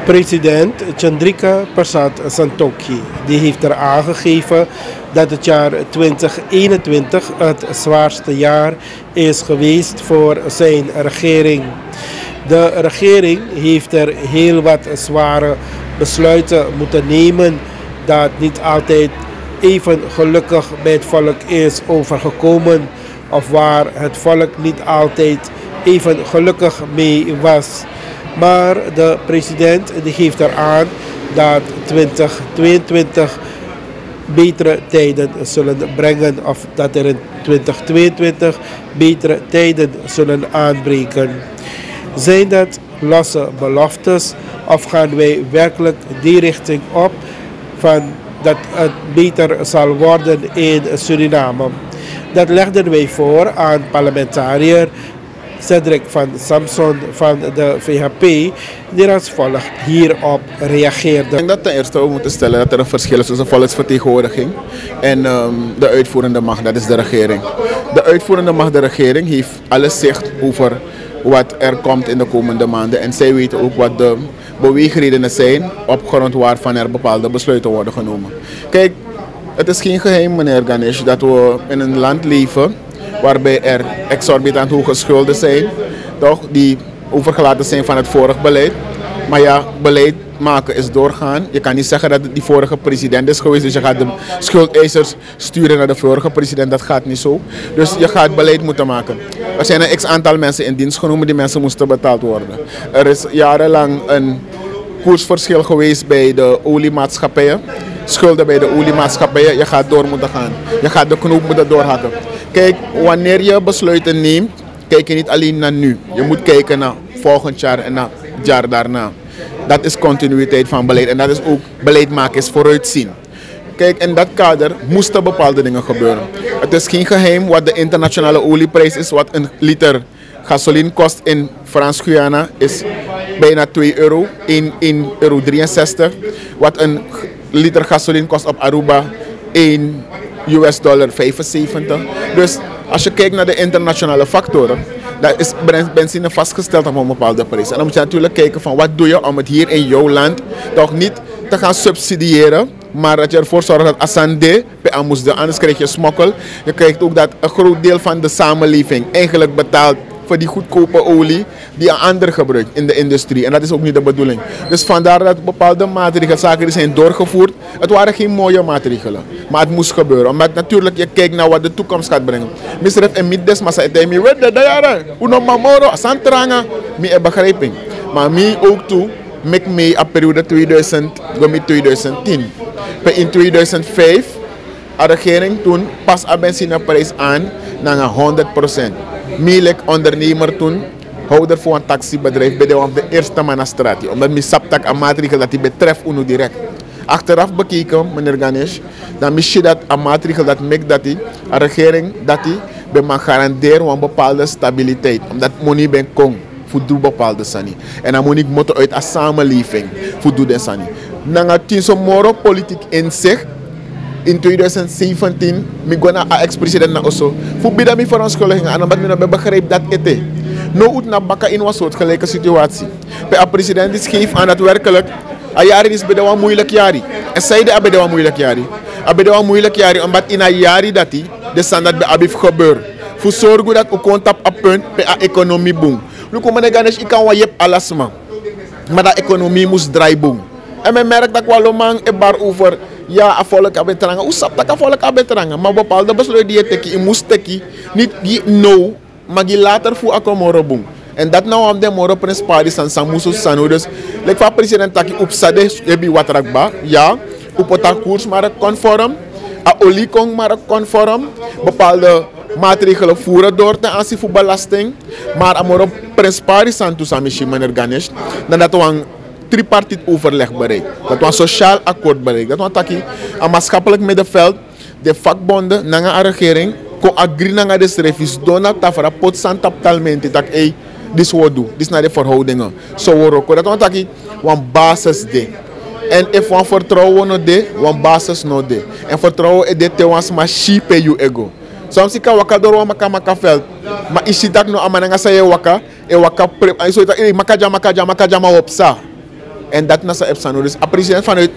President Chandrika Persat Santokhi die heeft er aangegeven dat het jaar 2021 het zwaarste jaar is geweest voor zijn regering. De regering heeft er heel wat zware besluiten moeten nemen dat niet altijd even gelukkig bij het volk is overgekomen of waar het volk niet altijd even gelukkig mee was. Maar de president die geeft eraan dat 2022 betere tijden zullen brengen of dat er in 2022 betere tijden zullen aanbreken. Zijn dat losse beloftes of gaan wij werkelijk die richting op van dat het beter zal worden in Suriname? Dat legden wij voor aan parlementariër Cedric van Samson van de VHP, die als volgt hierop reageerde. Ik denk dat ten eerste we moeten stellen dat er een verschil is tussen volksvertegenwoordiging en de uitvoerende macht, dat is de regering. De uitvoerende macht, de regering, heeft alles zicht over wat er komt in de komende maanden. En zij weten ook wat de beweegredenen zijn op grond waarvan er bepaalde besluiten worden genomen. Kijk, het is geen geheim, meneer Ganesh, dat we in een land leven waarbij er exorbitant hoge schulden zijn, toch, die overgelaten zijn van het vorige beleid. Maar ja, beleid maken is doorgaan. Je kan niet zeggen dat het die vorige president is geweest, dus je gaat de schuldeisers sturen naar de vorige president. Dat gaat niet zo. Dus je gaat beleid moeten maken. Er zijn een x-aantal mensen in dienst genomen, die mensen moesten betaald worden. Er is jarenlang een koersverschil geweest bij de oliemaatschappijen. Schulden bij de oliemaatschappijen. Je gaat door moeten gaan. Je gaat de knoop moeten doorhakken. Kijk, wanneer je besluiten neemt, kijk je niet alleen naar nu. Je moet kijken naar volgend jaar en naar het jaar daarna. Dat is continuïteit van beleid en dat is ook beleid maken, is vooruitzien. Kijk, in dat kader moesten bepaalde dingen gebeuren. Het is geen geheim wat de internationale olieprijs is, wat een liter gasoline kost in Frans-Guyana is bijna 2 euro, 1,63 euro. Wat een liter gasoline kost op Aruba, $1,75. Dus als je kijkt naar de internationale factoren, dan is benzine vastgesteld op een bepaalde prijs. En dan moet je natuurlijk kijken van wat doe je om het hier in jouw land toch niet te gaan subsidiëren, maar dat je ervoor zorgt dat Assande bij Amoesde, anders krijg je smokkel. Je krijgt ook dat een groot deel van de samenleving eigenlijk betaalt voor die goedkope olie die een ander gebruikt in de industrie. En dat is ook niet de bedoeling. Dus vandaar dat bepaalde maatregelen, zaken die zijn doorgevoerd. Het waren geen mooie maatregelen, maar het moest gebeuren. Omdat natuurlijk je kijkt naar wat de toekomst gaat brengen. Misref en middes, maar zei hij, weet de jaren, uno mamoro, santranga, mi begrijping. Maar mi ook toe, mek mee op periode 2010. In 2005, de regering toen pas een benzineprijs aan naar 100%. Mielek ondernemer toen, houder voor een taxibedrijf, bij de eerste manastrati. Omdat mi saptak een maatregel dat die betreft UNO direct. Achteraf bekeken, meneer Ganesh, dan mis je dat een maatregel dat maakt dat die, een regering dat die mag garanderen een bepaalde stabiliteit. Omdat money ben kong, voor doen bepaalde sani. En dan moet ik moeten uit een samenleving, voor doen de sani. Dan had je zo'n moro politiek inzicht. In 2017, ik ben een ex-president na Osso. Voor bidden me voor een schuldiging en omdat ik begrijp dat het is. Nou uit naar bakken in een soortgelijke situatie. Bij een president is geef aan dat werkelijk een jaar is bij de een moeilijk jaar. En zij de bij de een moeilijk jaar. Bij de een moeilijk jaar omdat in een jaar dat die de standaard bij Abif gebeurt. Voor zorgen dat ook komt op een punt bij een economie boom. Nu komen de Ganesh, ik kan wel je alles man. Maar de economie moest draaien boom. En men merkt dat wel man een bar over. Ja, afvallig abetranga. Hoe sap dat afvallig abetranga? Maar bepaalde besluiten die je teki, je moest teki, niet die no, maar die later voor akomoro boom. En dat nou am de moro prins paris en samuso sanu. Dus, like van president taki op sade ebi watrakba, ja, op een koers maar conform, a olikong maar conform, bepaalde maatregelen voeren door ten aanzien van belasting, maar amoro prins paris en toesamishi meneer Ganesh, dan dat we een tripartite overleg bereikt. Dat we een sociaal akkoord bereikt. Dat we een maatschappelijk middenveld, de vakbonden, de regering, ko agree na de service, Donald Tafara, potsan taptalmente, dat dit wat doen, dit naar de verhoudingen. Zo worden dat we een basis de. En if we vertrouwen no de, een basis no de. En vertrouwen is de te ons maar shipe you ego. Soms ik waka door maka veld, maar is dat no amana nga say waka, e waka prep, ay so ita makaja opsa. En dat na sa epsano. Dus a president vanuit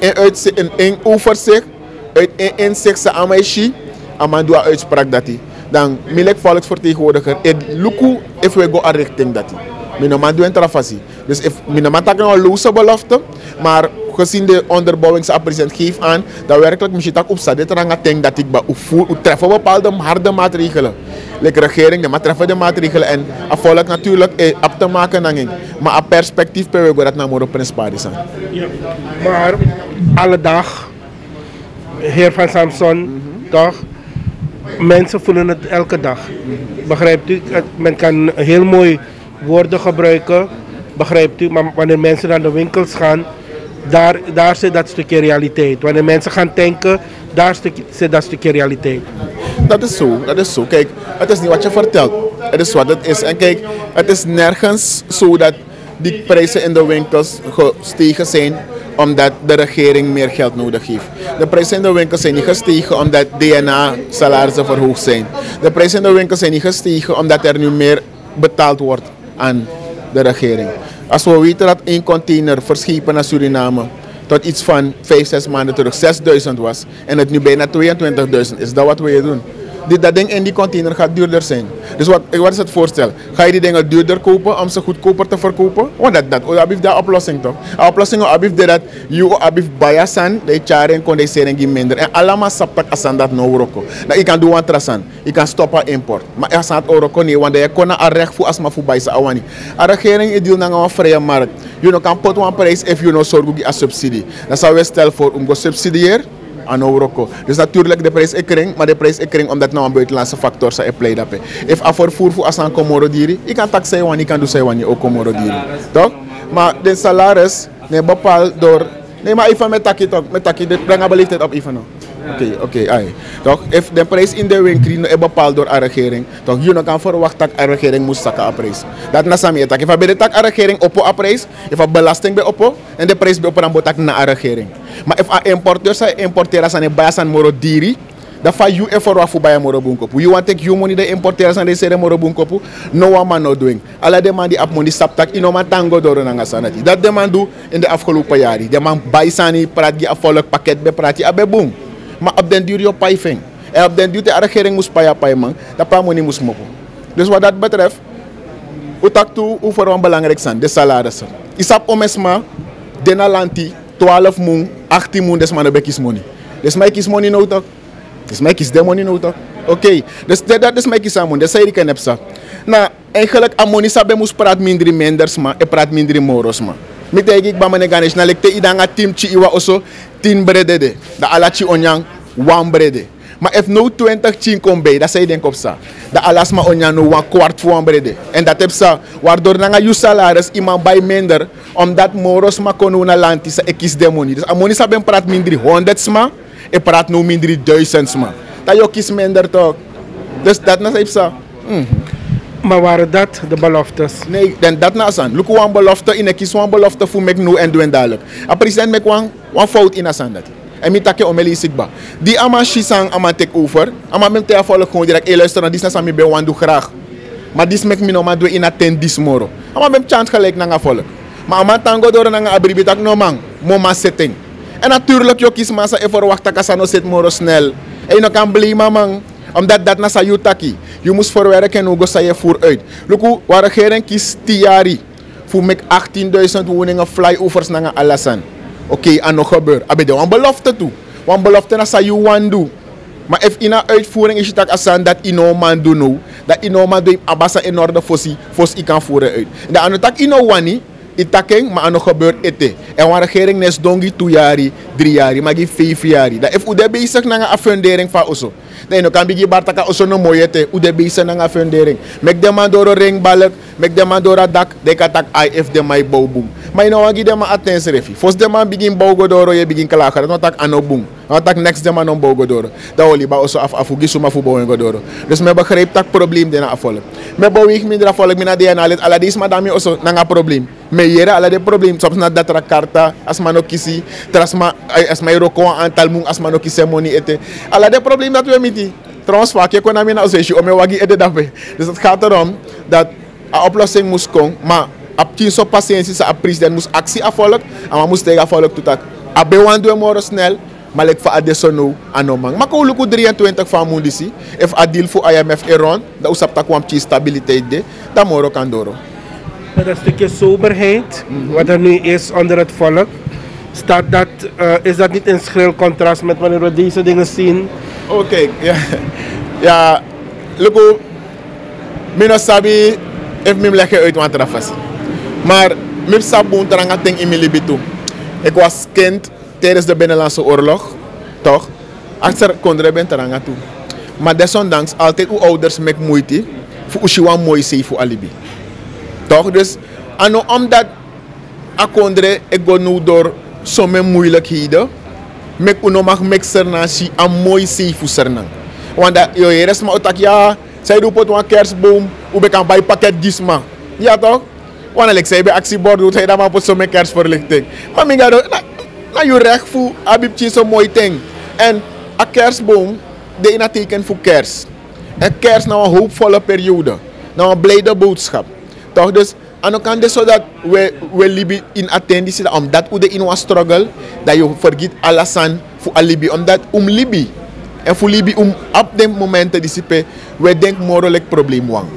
een overzicht, uit een inzicht sa amaishi, aman doa uitspraak dat hij. Dan milek volksvertegenwoordiger, het luku if we go a richting dat hij. Minoman doen trafasi. Dus if minoman takken een loze belofte, maar gezien de onderbouwing sa president geeft aan, dat werkelijk misschien tak op staat, dit ranga denk dat ik treffen bepaalde harde maatregelen. De regering, de treffen de maatregelen en volk natuurlijk op te maken nanging. Maar een perspectief per we dat naar moro principali zijn. Ja. Maar alle dag, heer Van Samson, toch? Mensen voelen het elke dag. Begrijpt u? Men kan heel mooi woorden gebruiken, begrijpt u? Maar wanneer mensen naar de winkels gaan, daar zit dat stukje realiteit. Wanneer mensen gaan tanken, daar zit dat stukje realiteit. Dat is zo. Kijk, het is niet wat je vertelt. Het is wat het is. En kijk, het is nergens zo dat die prijzen in de winkels gestegen zijn omdat de regering meer geld nodig heeft. De prijzen in de winkels zijn niet gestegen omdat DNA-salarissen verhoogd zijn. De prijzen in de winkels zijn niet gestegen omdat er nu meer betaald wordt aan de regering. Als we weten dat één container verschepen naar Suriname tot iets van 5-6 maanden terug 6.000 was en het nu bijna 22.000 is, dat wat wil je doen? Dat ding in die container gaat duurder zijn. Dus wat is het voorstel? Ga je die dingen duurder kopen om ze goedkoper te verkopen? Want dat is de oplossing toch? De oplossing is dat je bayasan, de jaren condenseren minder. En allemaal saptak asan dat no roko. Dat je kan doen wat trasan. Je kan stoppen import. Maar je gaat oroko niet, want je kan een recht voor asma voor bijsa awani. De regering is deel naar een vrije markt. Je kan pot een prijs if je no zorg voor een subsidie. Dat zou je stellen voor om te subsidiëren. Dus natuurlijk de prijs ikring, maar de prijs ikring omdat nou een buitenlandse factor zou apply dat. If a vervoer voor asan komoro diri, ik kan taxen wan, ik kan doen zijn ook komoro diri. Toch? Maar de salaris nee bepaald door nee maar even met taki dit brengen beleefdheid op even. Oké, ai. Toch? If de prijs in de winkel is bepaald door de regering, toch je kan verwachten dat de regering moet zakken op prijs. Dat na sami tak. If a bij de regering op op prijs, if a belasting bij op en de prijs bij op dan botak na de regering. Maar if a importeur sa importera sa ne bayasan moro diri, dat fa you effort voor bij moro bunkopu. You want take you money de importera sa de sere moro bunkopu, no one man no doing. Alla de man die ap money saptak ino man tango door na sanati. Dat de man do in de afgelopen jaren. De man baysani praat die afvolk pakket be praat die abe boom. Maar op den duur je pijfing. En op den duur de regering moest pijman, dat pa money moest moppen. Dus wat dat betreft, utak toe over een belangrijk zijn, de salarissen. Isap omesma, denalanti, 12 moon, 18 moon, des man de bekis money. Des mij kies money nou toch? Des mij kies de money nou toch? Oké, dus dat is mij kies aan money, dat zei ik en heb sa. Nou, eigenlijk aan money sabe moest praat minder menders ma, en praat minder moros ma. Met ik ba mane ganesh na lekte idanga team chi iwa oso 10 brede de. Da alachi onyang 1 brede. Maar if no 20 chin kom bij, dat zei denk op sa. Da alasma onyang no 1 kwart voor 1 brede. En dat heb sa waardoor nanga you salaris iman bij minder omdat moros ma kono na lanti sa ekis de money. Dus amoni sa ben praat minder 100 ma e praat no minder 1000 ma. Da yo kis minder toch. Dus dat na heb sa. Maar waren dat de beloftes? Nee, dan dat na zijn. Look one belofte in, ik kies one belofte voor mek nu en doen dadelijk. A president mek one fout in asan dat. En mi take omeli sikba. Die ama shisang ama take over. Ama mem te volk gewoon direct. Luister na dis na sami be wan do graag. Maar dis mek mi no ma do in attend dis moro. Ama mem chance gelijk na volk. Maar ama tango door na abribi tak no man. Moma setting. En natuurlijk je kies massa e verwacht ka sano set moro snel. En no kan blima man. Omdat dat na sa yutaki. Je moest verwerken en hoe ga je vooruit. Look, waar de regering kiest 10 jaar voor mek 18.000 woningen flyovers naar Alassane. Oké, en nog gebeurt. Abe de een belofte toe. Een belofte na sa you want do. Maar if in een uitvoering is het ook asan dat ino man do no. Dat ino man do abasa in orde fossi kan voeren uit. Dat aan het tak ino wani. Itakeng, maar nog gebeurt ete. En waar de regering nes dongi 2 jaar, 3 jaar, maar 5 jaar. Dat if ude bezig naar een fundering van oso. Nee, no kan bigi bartaka oso no moyete. Ude bezig naar een fundering. Mek de man door een ringbalk, mek de man door een dak, de katak IF de mai bouwboom. Maar je nou wagi de man attentie refi. Fos de man begin bouwen door je begin klagen. Dat tak ano boom. Dat tak next de man on bouwen door. Dat oli ba oso afugi suma fu bouwen door. Dus me begrijp tak probleem de na afvolk. Me bouw ik minder afvolk mina de analit ala dis madame oso na probleem. Me yere ala de probleem soms na dat karta asmano kisi trasma asma roko antal mung asmano kisi money ete. Ala de probleem dat we miti. Trouwens vaak je kon aan mijn associatie om je wagi ete daarbij. Dus het gaat erom dat een oplossing moest komen, maar ap tien so paciëntie sa president moest actie afvolgen en maar moest tegen afvolgen tot dat abe wan doe morgen snel maar ik va adesono anomang maar ko 23 van mundisi if adil fu IMF Iran da usap ta kwam tien stabiliteit de da moro kandoro. Met een stukje soberheid, wat er nu is onder het volk, is dat niet in schril contrast met wanneer we deze dingen zien? Oké, ja, luko, mina sabi, if mim leggen uit wat er was. Maar mim sabun teranga ting in milibitu. Ik was kind tijdens de Binnenlandse Oorlog, toch? Achter kondre ben teranga toe. Maar desondanks altijd uw ouders met moeite voor ushiwa mooi zijn voor alibi. Toch? Dus, omdat akondre ik go nu door sommige moeilijkheden, mek uno mag mixer na si am mooi zeefu sernang. Want dat je rest maar otak ja, zij doet pot een kerstboom, ube kan bij pakket gisma. Ja toch? Want ik zei bij actiebord doet hij dan maar pot sommige kerstverlichting. Maar ik ga na je recht voor abibtje zo'n mooi ding. En een kerstboom, de ina teken voor kerst. En kerst nou een hoopvolle periode, nou een blijde boodschap. Toch dus, en dan kan het zodat we libi in attentie, omdat we in een struggle, dat je vergeet alles aan voor alibi, omdat libi. En voor libi op dit moment te dissipen, we denken morelijk probleem wang.